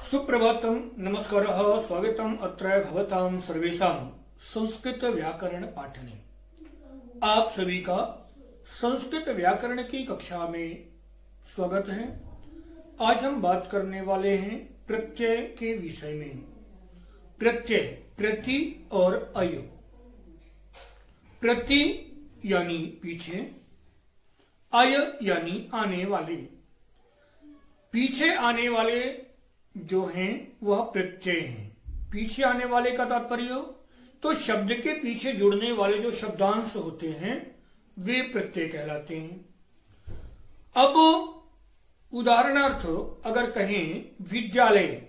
सुप्रभातम, नमस्कारः, स्वागतम अत्र भवतां सर्वेषां संस्कृत व्याकरण पाठने। आप सभी का संस्कृत व्याकरण की कक्षा में स्वागत है। आज हम बात करने वाले हैं प्रत्यय के विषय में। प्रत्यय प्रति और अय। प्रति यानी पीछे, अय यानी आने वाले। पीछे आने वाले जो हैं वह प्रत्यय हैं। पीछे आने वाले का तात्पर्य तो शब्द के पीछे जुड़ने वाले जो शब्दांश होते हैं वे प्रत्यय कहलाते हैं। अब उदाहरणार्थ अगर कहें विद्यालय,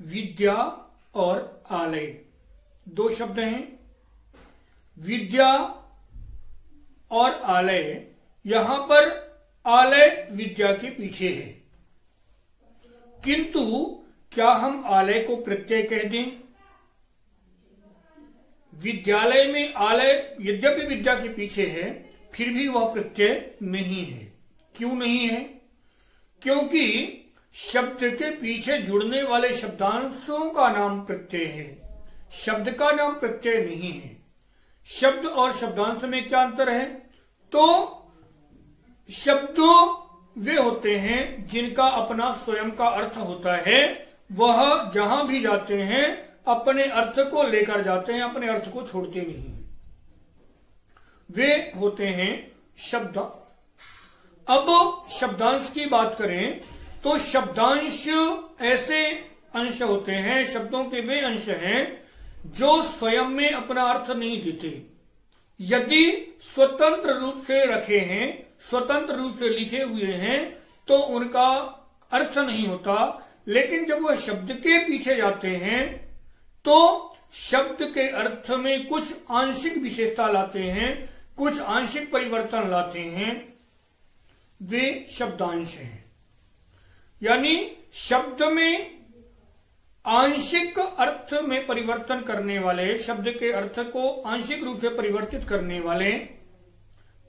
विद्या और आलय दो शब्द हैं। विद्या और आलय, यहां पर आलय विद्या के पीछे है, किंतु क्या हम आलय को प्रत्यय कह दें? विद्यालय में आलय यद्यपि विद्या के पीछे है फिर भी वह प्रत्यय नहीं है। क्यों नहीं है? क्योंकि शब्द के पीछे जुड़ने वाले शब्दांशों का नाम प्रत्यय है, शब्द का नाम प्रत्यय नहीं है। शब्द और शब्दांश में क्या अंतर है? तो शब्दों वे होते हैं जिनका अपना स्वयं का अर्थ होता है, वह जहां भी जाते हैं अपने अर्थ को लेकर जाते हैं, अपने अर्थ को छोड़ते नहीं। वे होते हैं शब्द। अब शब्दांश की बात करें तो शब्दांश ऐसे अंश होते हैं, शब्दों के वे अंश हैं जो स्वयं में अपना अर्थ नहीं देते। यदि स्वतंत्र रूप से रखे हैं, स्वतंत्र रूप से लिखे हुए हैं तो उनका अर्थ नहीं होता, लेकिन जब वह शब्द के पीछे जाते हैं तो शब्द के अर्थ में कुछ आंशिक विशेषता लाते हैं, कुछ आंशिक परिवर्तन लाते हैं, वे शब्दांश हैं। यानी शब्द में आंशिक अर्थ में परिवर्तन करने वाले, शब्द के अर्थ को आंशिक रूप से परिवर्तित करने वाले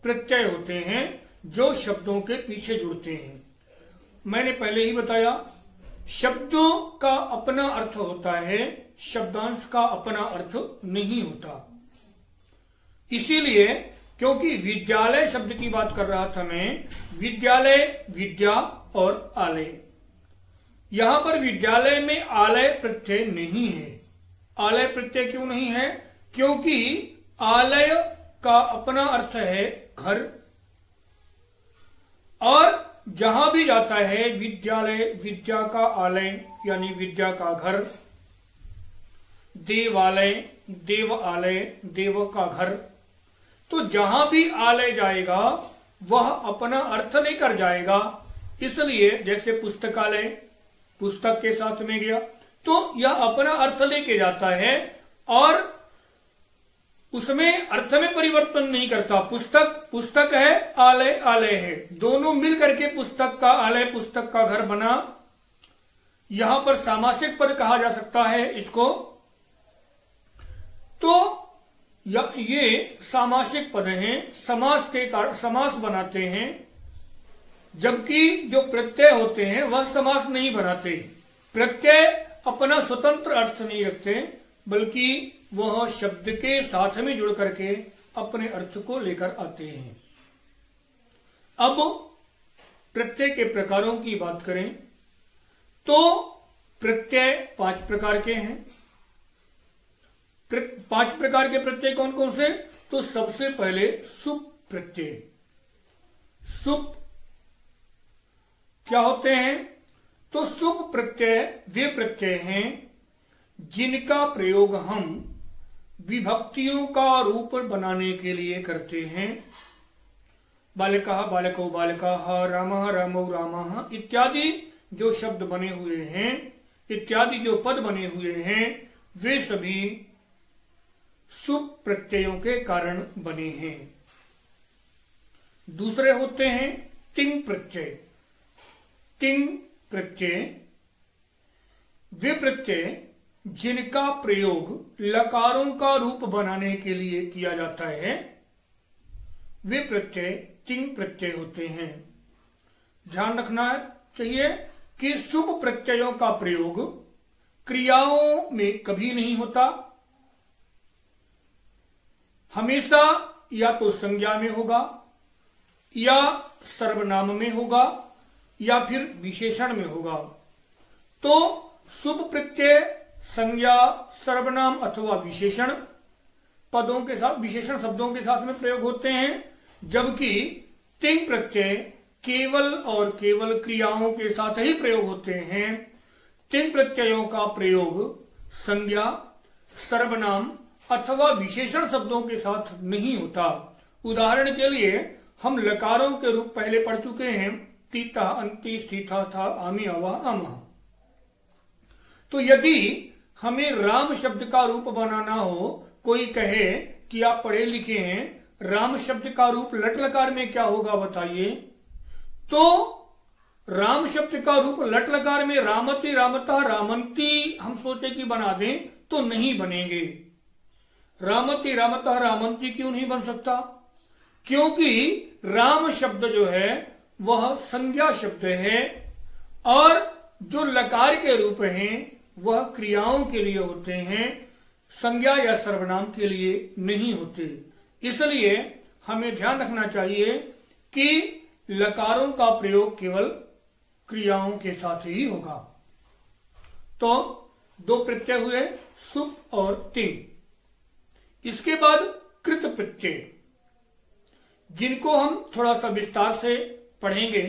प्रत्यय होते हैं जो शब्दों के पीछे जुड़ते हैं। मैंने पहले ही बताया, शब्दों का अपना अर्थ होता है, शब्दांश का अपना अर्थ नहीं होता। इसीलिए क्योंकि विद्यालय शब्द की बात कर रहा था मैं, विद्यालय विद्या और आलय, यहां पर विद्यालय में आलय प्रत्यय नहीं है। आलय प्रत्यय क्यों नहीं है? क्योंकि आलय का अपना अर्थ है घर, और जहां भी जाता है विद्यालय, विद्या का आलय यानी विद्या का घर, देवालय, देव आलय, देव का घर, तो जहां भी आलय जाएगा वह अपना अर्थ लेकर जाएगा। इसलिए जैसे पुस्तकालय पुस्तक के साथ में गया तो यह अपना अर्थ लेके जाता है और उसमें अर्थ में परिवर्तन नहीं करता। पुस्तक पुस्तक है, आलय आलय है, दोनों मिल करके पुस्तक का आलय, पुस्तक का घर बना। यहां पर सामासिक पद कहा जा सकता है इसको। तो ये सामासिक पद हैं, समास के समास बनाते हैं, जबकि जो प्रत्यय होते हैं वह समास नहीं बनाते। प्रत्यय अपना स्वतंत्र अर्थ नहीं रखते, बल्कि वह शब्द के साथ में जुड़ करके अपने अर्थ को लेकर आते हैं। अब प्रत्यय के प्रकारों की बात करें तो प्रत्यय 5 प्रकार के हैं। 5 प्रकार के प्रत्यय कौन कौन से? तो सबसे पहले सुप प्रत्यय। सुप क्या होते हैं? तो सुप प्रत्यय वे प्रत्यय हैं जिनका प्रयोग हम विभक्तियों का रूप बनाने के लिए करते हैं। बालिका बालको बालिकाः, रामः रामौ रामाः इत्यादि जो शब्द बने हुए हैं, इत्यादि जो पद बने हुए हैं, वे सभी सुप प्रत्ययों के कारण बने हैं। दूसरे होते हैं तिंग प्रत्यय। तिंग प्रत्यय वे प्रत्यय जिनका प्रयोग लकारों का रूप बनाने के लिए किया जाता है, वे प्रत्यय तिंग प्रत्यय होते हैं। ध्यान रखना चाहिए कि शुभ प्रत्ययों का प्रयोग क्रियाओं में कभी नहीं होता, हमेशा या तो संज्ञा में होगा या सर्वनाम में होगा या फिर विशेषण में होगा। तो शुभ प्रत्यय संज्ञा, सर्वनाम अथवा विशेषण पदों के साथ, विशेषण शब्दों के साथ में प्रयोग होते हैं, जबकि तिंग प्रत्यय केवल और केवल क्रियाओं के साथ ही प्रयोग होते हैं। तिंग प्रत्ययों का प्रयोग संज्ञा, सर्वनाम अथवा विशेषण शब्दों के साथ नहीं होता। उदाहरण के लिए हम लकारों के रूप पहले पढ़ चुके हैं, तीता, अंति, सीथा, था, आमी, अवा, अमा। तो यदि हमें राम शब्द का रूप बनाना हो, कोई कहे कि आप पढ़े लिखे हैं, राम शब्द का रूप लट लकार में क्या होगा बताइए, तो राम शब्द का रूप लट लकार में रामति, रामता, रामंती हम सोचे कि बना दें तो नहीं बनेंगे। रामति, रामता, रामंती क्यों नहीं बन सकता? क्योंकि राम शब्द जो है वह संज्ञा शब्द है और जो लकार के रूप हैं वह क्रियाओं के लिए होते हैं, संज्ञा या सर्वनाम के लिए नहीं होते। इसलिए हमें ध्यान रखना चाहिए कि लकारों का प्रयोग केवल क्रियाओं के साथ ही होगा। तो दो प्रत्यय हुए, सुप और तिंग। इसके बाद कृत प्रत्यय, जिनको हम थोड़ा सा विस्तार से पढ़ेंगे।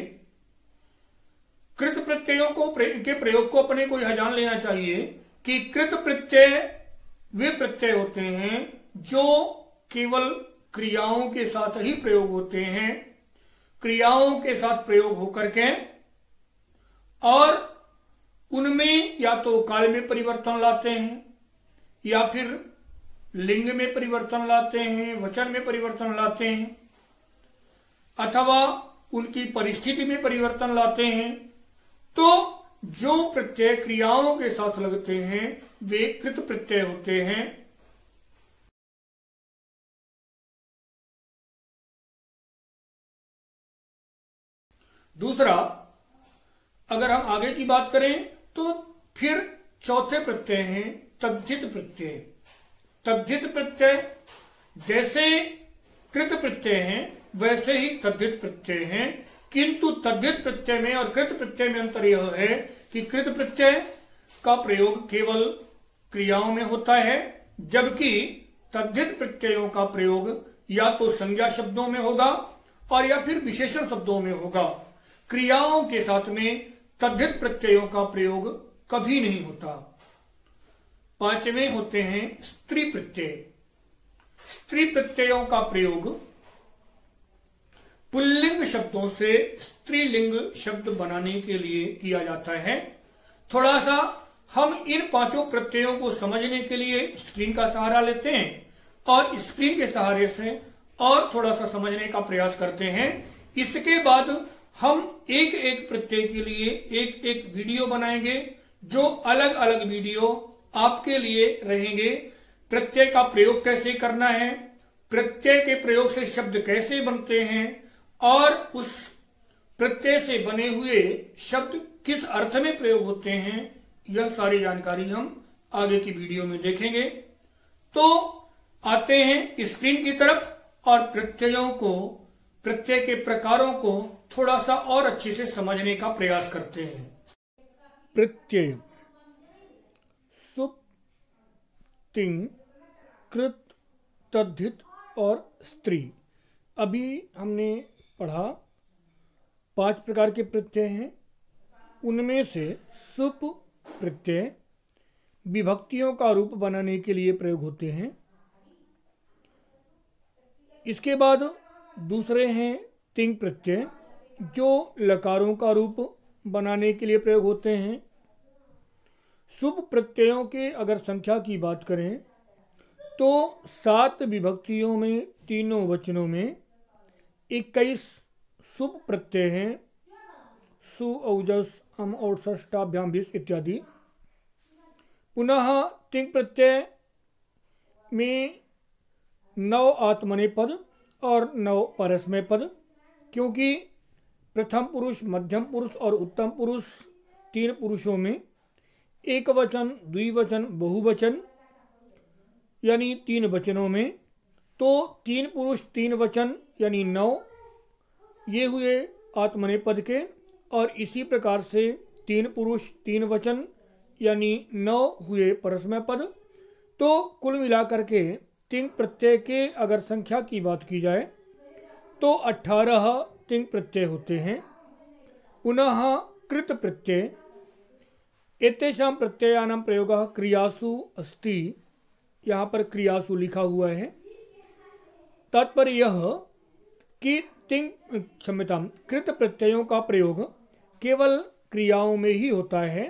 कृत प्रत्ययों के प्रयोग को अपने को यह जान लेना चाहिए कि कृत प्रत्यय वे प्रत्यय होते हैं जो केवल क्रियाओं के साथ ही प्रयोग होते हैं, क्रियाओं के साथ प्रयोग होकर के, और उनमें या तो काल में परिवर्तन लाते हैं या फिर लिंग में परिवर्तन लाते हैं, वचन में परिवर्तन लाते हैं, अथवा उनकी परिस्थिति में परिवर्तन लाते हैं। तो जो प्रत्यय क्रियाओं के साथ लगते हैं वे कृत प्रत्यय होते हैं। दूसरा, अगर हम आगे की बात करें तो फिर चौथे प्रत्यय हैं तद्धित प्रत्यय। तद्धित प्रत्यय जैसे कृत प्रत्यय हैं वैसे ही तद्धित प्रत्यय हैं, किंतु तद्धित प्रत्यय में और कृत प्रत्यय में अंतर यह है कि कृत प्रत्यय का प्रयोग केवल क्रियाओं में होता है, जबकि तद्धित प्रत्ययों का प्रयोग या तो संज्ञा शब्दों में होगा और या फिर विशेषण शब्दों में होगा। क्रियाओं के साथ में तद्धित प्रत्ययों का प्रयोग कभी नहीं होता। पांचवें होते हैं स्त्री प्रत्यय। स्त्री प्रत्ययों का प्रयोग पुल्लिंग शब्दों से स्त्रीलिंग शब्द बनाने के लिए किया जाता है। थोड़ा सा हम इन पांचों प्रत्ययों को समझने के लिए स्क्रीन का सहारा लेते हैं और स्क्रीन के सहारे से और थोड़ा सा समझने का प्रयास करते हैं। इसके बाद हम एक एक प्रत्यय के लिए एक एक वीडियो बनाएंगे, जो अलग अलग वीडियो आपके लिए रहेंगे। प्रत्यय का प्रयोग कैसे करना है, प्रत्यय के प्रयोग से शब्द कैसे बनते हैं और उस प्रत्यय से बने हुए शब्द किस अर्थ में प्रयोग होते हैं, यह सारी जानकारी हम आगे की वीडियो में देखेंगे। तो आते हैं स्क्रीन की तरफ और प्रत्ययों को, प्रत्यय के प्रकारों को थोड़ा सा और अच्छे से समझने का प्रयास करते हैं। प्रत्यय सुप, तिंग, कृत, तद्धित और स्त्री। अभी हमने पढ़ा 5 प्रकार के प्रत्यय हैं। उनमें से सुप प्रत्यय विभक्तियों का रूप बनाने के लिए प्रयोग होते हैं। इसके बाद दूसरे हैं तिंग प्रत्यय, जो लकारों का रूप बनाने के लिए प्रयोग होते हैं। शुभ प्रत्ययों के अगर संख्या की बात करें तो 7 विभक्तियों में, तीनों वचनों में 21 शुभ प्रत्यय हैं। सु, औजस, अम और षष्ठाभ्याम भीष इत्यादि। पुनः तिंग प्रत्यय में 9 आत्मनेय पद और 9 परस्मय पद, क्योंकि प्रथम पुरुष, मध्यम पुरुष और उत्तम पुरुष 3 पुरुषों में एक वचन, द्विवचन, बहुवचन यानी 3 वचनों में, तो 3 पुरुष 3 वचन यानी 9 ये हुए आत्मनेपद के। और इसी प्रकार से 3 पुरुष 3 वचन यानी 9 हुए परस्मै पद। तो कुल मिलाकर के तिंग प्रत्यय के अगर संख्या की बात की जाए तो 18 तिंग प्रत्यय होते हैं। पुनः कृत प्रत्यय, एतेषां प्रत्ययानां प्रयोगः क्रियासु अस्ति, यहाँ पर क्रियासु लिखा हुआ है। तात्पर्य यह कि क्षम्यतां कृत प्रत्ययों का प्रयोग केवल क्रियाओं में ही होता है,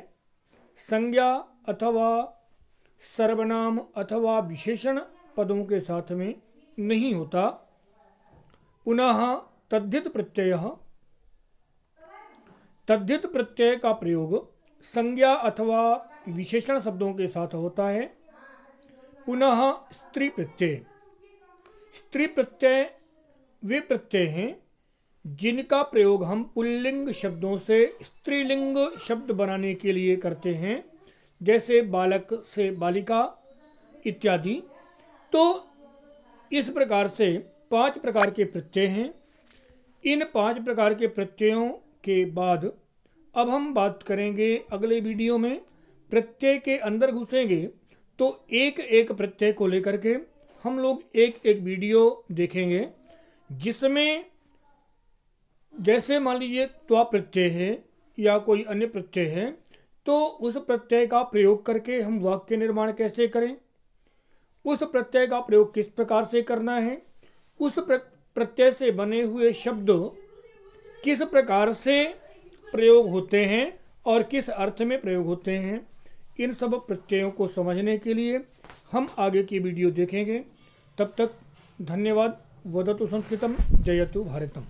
संज्ञा अथवा सर्वनाम अथवा विशेषण पदों के साथ में नहीं होता। पुनः तद्धित प्रत्यय, तद्धित प्रत्यय का प्रयोग संज्ञा अथवा विशेषण शब्दों के साथ होता है। पुनः स्त्री प्रत्यय, स्त्री प्रत्यय वे प्रत्यय हैं जिनका प्रयोग हम पुल्लिंग शब्दों से स्त्रीलिंग शब्द बनाने के लिए करते हैं, जैसे बालक से बालिका इत्यादि। तो इस प्रकार से 5 प्रकार के प्रत्यय हैं। इन 5 प्रकार के प्रत्ययों के बाद अब हम बात करेंगे अगले वीडियो में, प्रत्यय के अंदर घुसेंगे तो एक एक प्रत्यय को लेकर के हम लोग एक एक वीडियो देखेंगे, जिसमें जैसे मान लीजिए त्वा प्रत्यय है या कोई अन्य प्रत्यय है, तो उस प्रत्यय का प्रयोग करके हम वाक्य निर्माण कैसे करें, उस प्रत्यय का प्रयोग किस प्रकार से करना है, उस प्रत्यय से बने हुए शब्द किस प्रकार से प्रयोग होते हैं और किस अर्थ में प्रयोग होते हैं, इन सब प्रत्ययों को समझने के लिए हम आगे की वीडियो देखेंगे। तब तक धन्यवाद। वदतु संस्कृतम, जयतु भारतम।